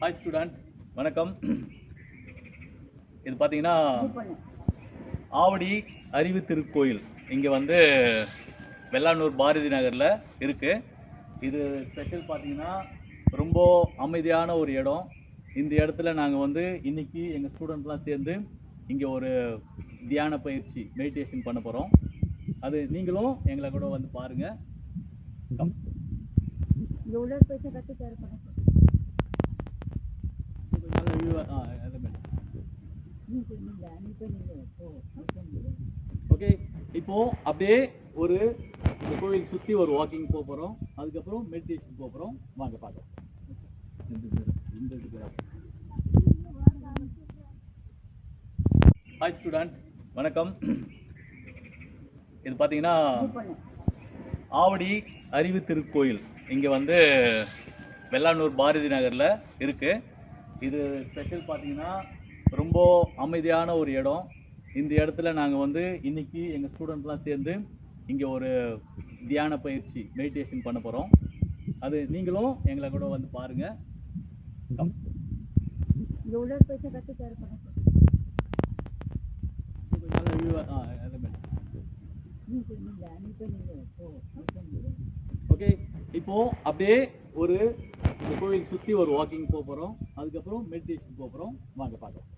Hi student, வணக்கம். இது பார்த்தீங்கன்னா ஆவடி அறிவு திருக்கோயில் இங்கே வந்து வெள்ளானூர் பாரதி நகரில் இருக்குது. இது ஸ்பெஷல் பார்த்தீங்கன்னா ரொம்ப அமைதியான ஒரு இடம். இந்த இடத்துல நாங்கள் வந்து இன்றைக்கி எங்கள் ஸ்டூடெண்ட்லாம் சேர்ந்து இங்கே ஒரு தியான பயிற்சி மெடிடேஷன் பண்ண போகிறோம். அது நீங்களும் எங்களை கூட வந்து பாருங்கள். ஓகே, இப்போ அப்படியே ஒரு இந்த கோவில் சுற்றி ஒரு வாக்கிங் போக போகிறோம். அதுக்கப்புறம் மெடிடேஷன் போக போகிறோம். வாங்க பார்க்கலாம். ஹாய் ஸ்டூடெண்ட், வணக்கம். இது பார்த்தீங்கன்னா ஆவடி அறிவு திருக்கோயில் இங்கே வந்து வெள்ளானூர் பாரதி நகரில் இருக்குது. இது ஸ்பெஷல் பார்த்தீங்கன்னா ரொம்ப அமைதியான ஒரு இடம். இந்த இடத்துல நாங்கள் வந்து இன்றைக்கி எங்கள் ஸ்டூடெண்ட்லாம் சேர்ந்து இங்கே ஒரு தியான பயிற்சி மெடிடேஷன் பண்ண போகிறோம். அது நீங்களும் எங்களை கூட வந்து பாருங்கள். ஓகே, இப்போ அப்படியே ஒரு இந்த கோவில் சுற்றி ஒரு வாக்கிங் போக போகிறோம். அதுக்கப்புறம் மெடிடேஷன் போக போகிறோம். வாங்க பார்க்கலாம்.